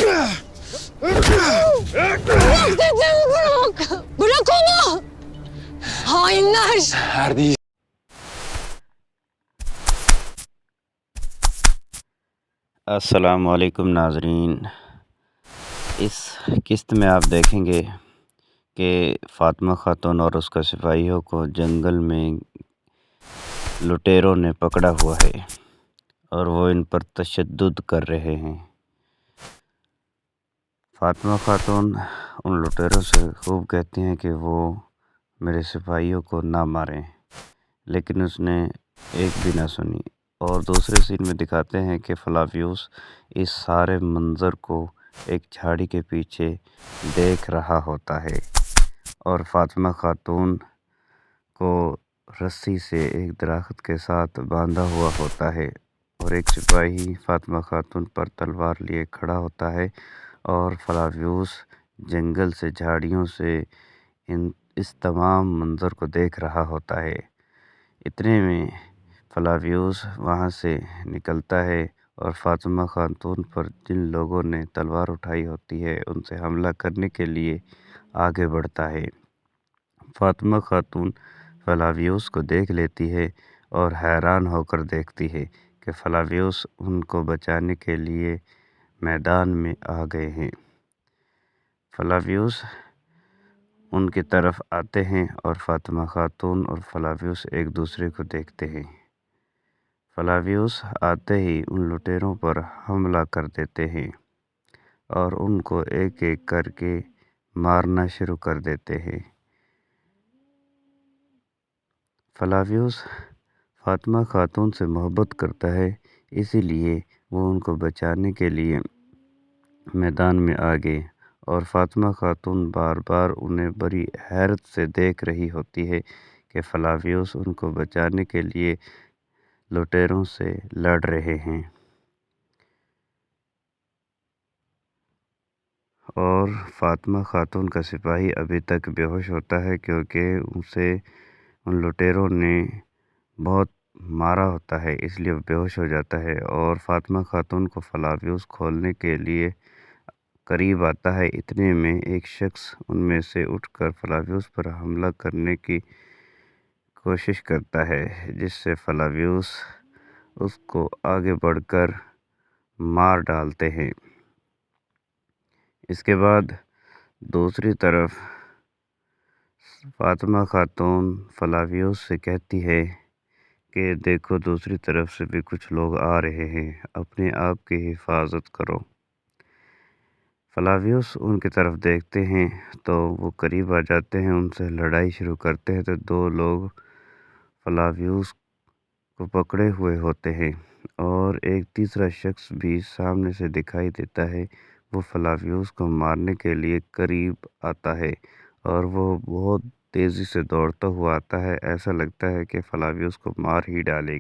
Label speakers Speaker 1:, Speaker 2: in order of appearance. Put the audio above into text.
Speaker 1: Bırak dedim, bırak! Bırak onu! Hainler!
Speaker 2: Erdi.
Speaker 3: السلام علیکم ناظرین، اس قسط میں آپ دیکھیں گے کہ فاطمہ خاتون اور اس کا سپاہیوں کو جنگل میں لٹیروں نے پکڑا ہوا ہے اور وہ ان پر تشدد کر رہے ہیں۔ فاطمہ خاتون ان لٹیروں سے خوب کہتی ہیں کہ وہ میرے سپاہیوں کو نہ ماریں، لیکن اس نے ایک بھی نہ سنی۔ اور دوسرے سین میں دکھاتے ہیں کہ فلاویوس اس سارے منظر کو ایک جھاڑی کے پیچھے دیکھ رہا ہوتا ہے اور فاطمہ خاتون کو رسی سے ایک درخت کے ساتھ باندھا ہوا ہوتا ہے، اور ایک سپاہی فاطمہ خاتون پر تلوار لیے کھڑا ہوتا ہے اور فلاویوس جنگل سے جھاڑیوں سے اس تمام منظر کو دیکھ رہا ہوتا ہے۔ اتنے میں فلاویوس وہاں سے نکلتا ہے اور فاطمہ خاتون پر جن لوگوں نے تلوار اٹھائی ہوتی ہے ان سے حملہ کرنے کے لیے آگے بڑھتا ہے۔ فاطمہ خاتون فلاویوس کو دیکھ لیتی ہے اور حیران ہو کر دیکھتی ہے کہ فلاویوس ان کو بچانے کے لیے میدان میں آ گئے ہیں۔ فلاویوس ان کی طرف آتے ہیں اور فاطمہ خاتون اور فلاویوس ایک دوسرے کو دیکھتے ہیں۔ فلاویوس آتے ہی ان لٹیروں پر حملہ کر دیتے ہیں اور ان کو ایک ایک کر کے مارنا شروع کر دیتے ہیں۔ فلاویوس فاطمہ خاتون سے محبت کرتا ہے، اسی لیے وہ ان کو بچانے کے لیے میدان میں آ گئے، اور فاطمہ خاتون بار بار انہیں بڑی حیرت سے دیکھ رہی ہوتی ہے کہ فلاویوس ان کو بچانے کے لیے لٹیروں سے لڑ رہے ہیں۔ اور فاطمہ خاتون کا سپاہی ابھی تک بے ہوش ہوتا ہے کیونکہ اسے ان لٹیروں نے بہت مارا ہوتا ہے، اس لیے وہ بے ہوش ہو جاتا ہے، اور فاطمہ خاتون کو فلاویوس کھولنے کے لیے قریب آتا ہے۔ اتنے میں ایک شخص ان میں سے اٹھ کر فلاویوس پر حملہ کرنے کی کوشش کرتا ہے، جس سے فلاویوس اس کو آگے بڑھ کر مار ڈالتے ہیں۔ اس کے بعد دوسری طرف فاطمہ خاتون فلاویوس سے کہتی ہے کہ دیکھو دوسری طرف سے بھی کچھ لوگ آ رہے ہیں، اپنے آپ کی حفاظت کرو۔ فلاویوس ان کی طرف دیکھتے ہیں تو وہ قریب آ جاتے ہیں، ان سے لڑائی شروع کرتے ہیں تو دو لوگ فلاویوس کو پکڑے ہوئے ہوتے ہیں، اور ایک تیسرا شخص بھی سامنے سے دکھائی دیتا ہے۔ وہ فلاویوس کو مارنے کے لیے قریب آتا ہے اور وہ بہت تیزی سے دوڑتا ہوا آتا ہے، ایسا لگتا ہے کہ فلاویوس کو مار ہی ڈالے گا۔